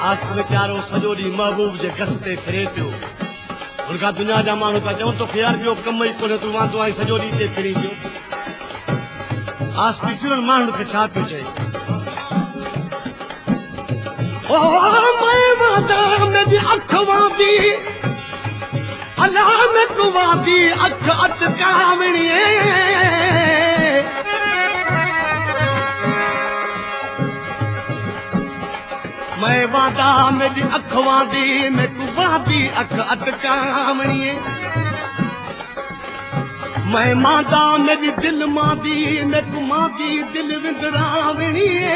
आशिक़ वीचारो सॼो ॾींहुं महबूब जे घस ते फिरे पियो। हुनखां दुनिया जा माण्हू पिया चवनि तोखे यार ॿियो कम ई कोन्हे, तूं वांदो आहीं सॼो ॾींहुं हिते फिरी पियो। आशिक़ ॾिसी माण्हुनि खे छा पियो चए, अख वांदी अलाह में कुवादी अख अटकावणीअ मैं वादा मेरी अख वादी मैं कुवादी अख अटकावणीअ मैं मादा मेरी दिल मादी मैं कुमादी दिल विंदरावणीअ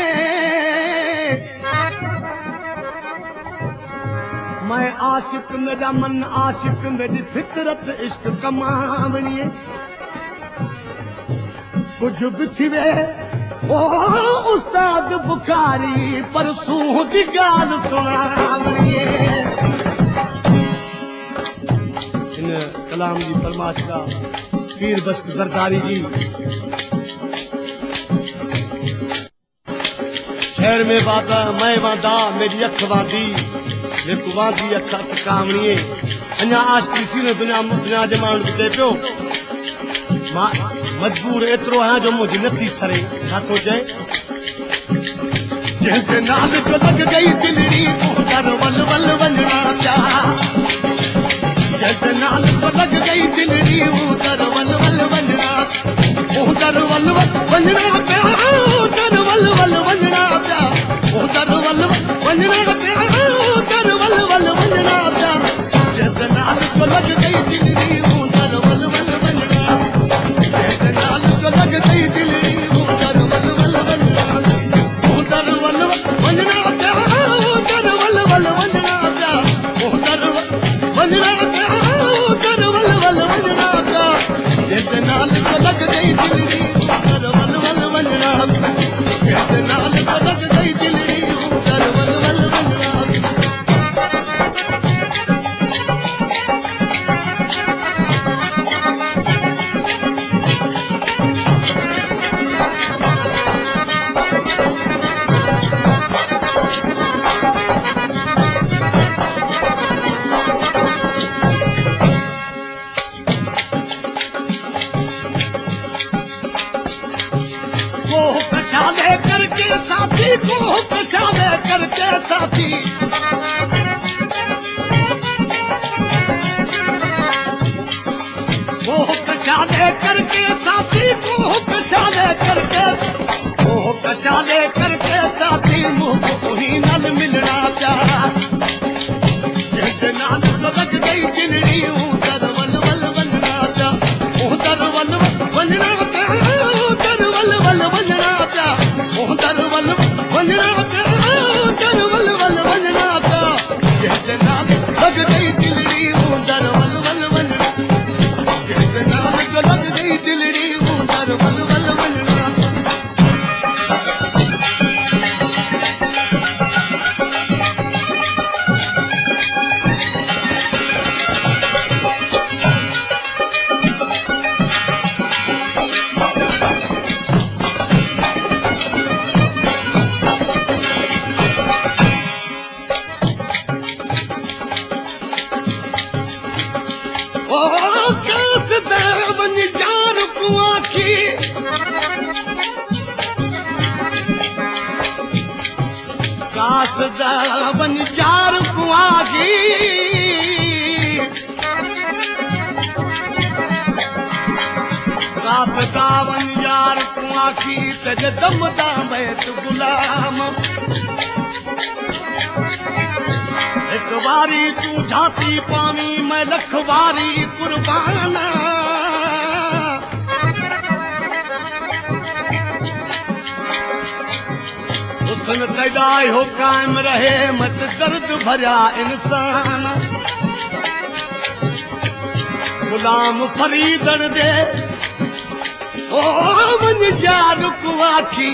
मैं आशिक़ मेरा मन आशिक़ मेरी फितरत इश्क कमावणीअ कुछ भी थिवे ओ उस्ताद बुखारी परसूं जी गाल सुनावणीअ। इन कलाम जी फरमाइश का पीर बख्श ज़रदारी जी शहर में वादा मैं वादा मेरी अख वादी मेरे वादी अख अटकावणीअ अञा आशिक़ ॾिसी न दुनिया जे माण्हुनि खे चए पियो मां मजबूर एतिरो आहियां जो मुंहिंजी नथी सरे। छा थो चए, जंहिंजे नाल जो लॻ गई दिलड़ी दर वल वल वञणा पिया जंहिंजे नाल जो लॻ गई दिलड़ी दर वल वल वञणा दर वल वञणा पिया दर वल वल वञणा पिया दर वल वञणा पिया दर वल वल वञणा पिया जंहिंजे नाल जो लॻ गई दिलड़ी दर वल वल वञणा जंहिंजे नाल जो लॻ गई दिलड़ी दर वल वल वञणा दर वल वञणा पिया दर वल वल वञणा पिया दर वञणा पिया दर वल वल वञणा पिया जंहिंजे नाल जो लॻ गई दिलड़ी दर वल वल वञणा जंहिंजे नाल जो लॻ गई दिलड़ी दर वल वल वञणा करके साथी वो कशाले करके साथी को कशाले करके साथी मुँह को ही नल मिलना प्या जंहिंजे नाल जो लॻ गई दिलड़ी दर वल वल वञणा पिया दर वल वञणा पिया दर वल वल वञणा पिया दर वल वञणा पिया दर वल वल वञणा पिया जंहिंजे नाल लॻ गई दिलड़ी दर वल वल वञणा जंहिंजे नाल जो लॻ गई दिलड़ी दर वल वल वञणा वन चार कुआगी रासदा वन यार कुआगी तेरे दम दामत गुलाम एक बारी तू झाती पावी मैं लख बारी कुर्बाना हुस्न तैदाई हो कायम रहे मत दर्द भरा इंसान गुलाम फरीदड़ दे ओ मन यार कुआखी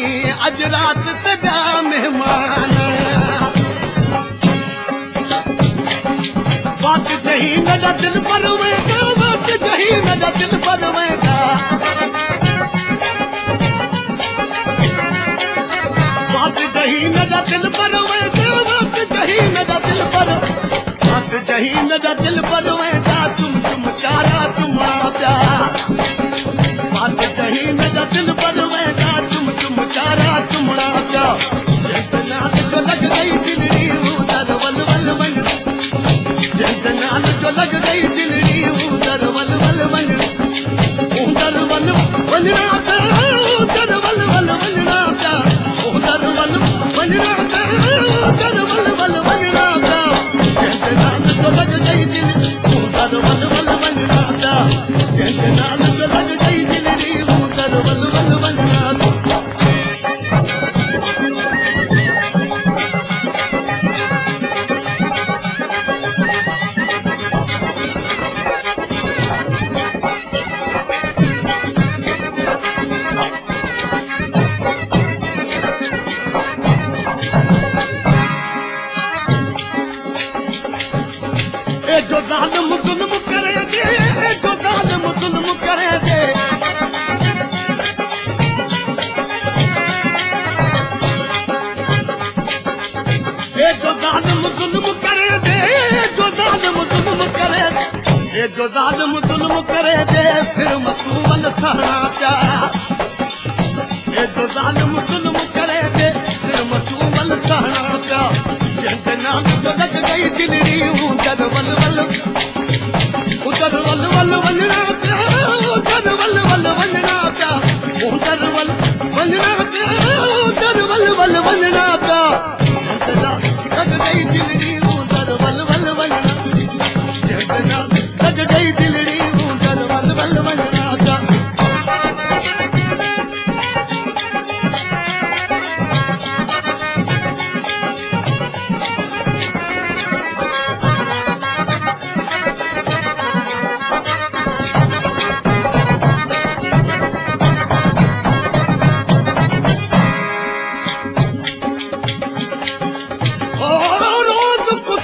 अज रात सजा मेहमान बात जही न दिल पर वेगा बात जही न दिल पर वेगा मेरा दिल पर वैसा बात जही मेरा दिल पर बात जही मेरा दिल पर वैसा तुम चारा तुम्हारा प्यार बात जही मेरा दिल पर वैसा तुम चारा तुम्हारा प्यार नाल जो लग गई दिलड़ी उधर वल वल वल नाल जो लग गई दिलड़ी उधर वल वल वल उधर वल वलना उधर वल वल वलना उधर वल वलना उधर वल वल वलना नाल जो लग गई दिल उधर वल वल वलना नाल जो लग गई दिलड़ी उधर वल वल वलना जो जालिम जुल्म करे दे जो जालिम जुल्म करे दे जो जालिम जुल्म करे दे जो जालिम जुल्म करे दे जो जालिम जुल्म करे दे सिर मतूवल सहना प्यार जो जालिम जुल्म करे दे सिर मतूवल सहना प्यार जंग नाल जो लग गई दिलड़ी उधर वल वल उधर वल वल वलना उधर वल वल वलना उधर वल वलना उधर वल वल वलना लग गई दिलड़ी उधर वल वल वलना लग गई दिलड़ी उधर वल वल वलना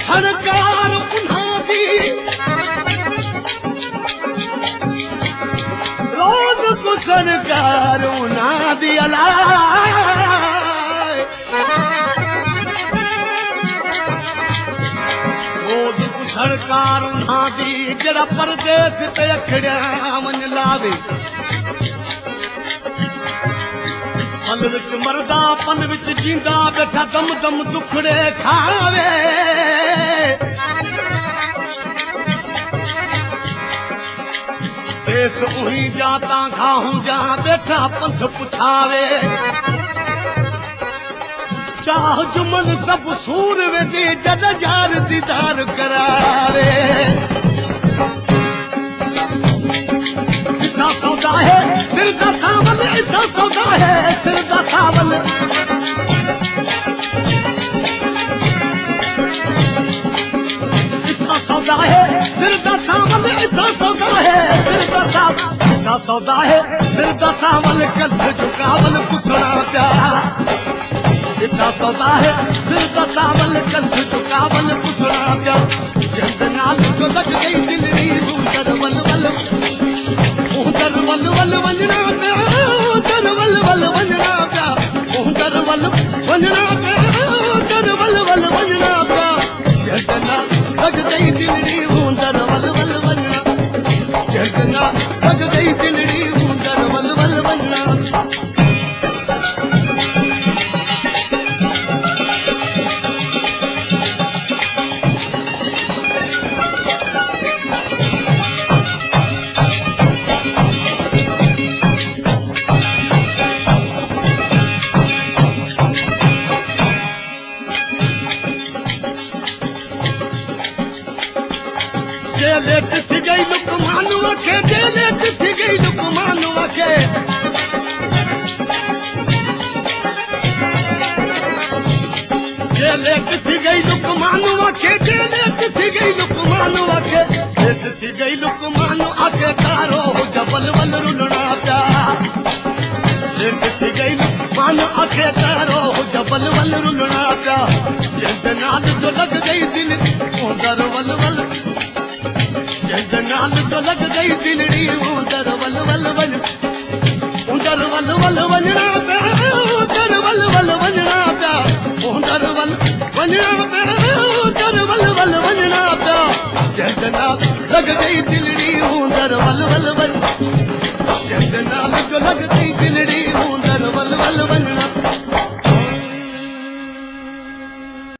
सरकार दी रोज सरकार दी जरा परदेस ते अखड़िया मन लावे पल विच मरदा पल विच जींदा बैठा दम दम दुखड़े खावे देश उही जाता खाऊं जा बैठा पंथ पुछावे चाह जुमन सब सूर वेदी जद जार दीदार करारे इतना सौदा है सिर का सावल इतना सौदा है सिर का सावल इतना सौदा है सिर का सावल इतना सौदा है इतना सौदा है सिर का सावल कंध झुकावल पुसना प्यार इतना सौदा है सिर का सावल कंध झुकावल पुसना प्यार जंग नाल जो लग गई दिलड़ी उधर वल वल उधर वल वल वलना उधर वल वल वलना उधर वल वलना उधर वल वल वलना जंग नाल लग गई दिलड़ी उधर वल वल वलना जगना लग गई दिलड़ी उधर वल वल वलना लेट थी गई लुकमानुआ के लेट थी गई लुकमानुआ के लेट थी गई लुकमानुआ के लेट थी गई लुकमानुआ के लेट थी गई लुकमानुआ के तारो जबल वल रुलना प्यार लेट थी गई लुकमानुआ के तारो जबल वल रुलना प्यार जंग नाल जो लग गई दिल उधर वल वल नाल तो लग गई दिलड़ी उधर वल वल वल उधर वल वल वलना उधर वल वल वलना उधर जिंद नाल लग गई दिलड़ी ऊंदर वल वल वन जिंद नाल जो लग गई दिलड़ी ऊंदर वल वल वनना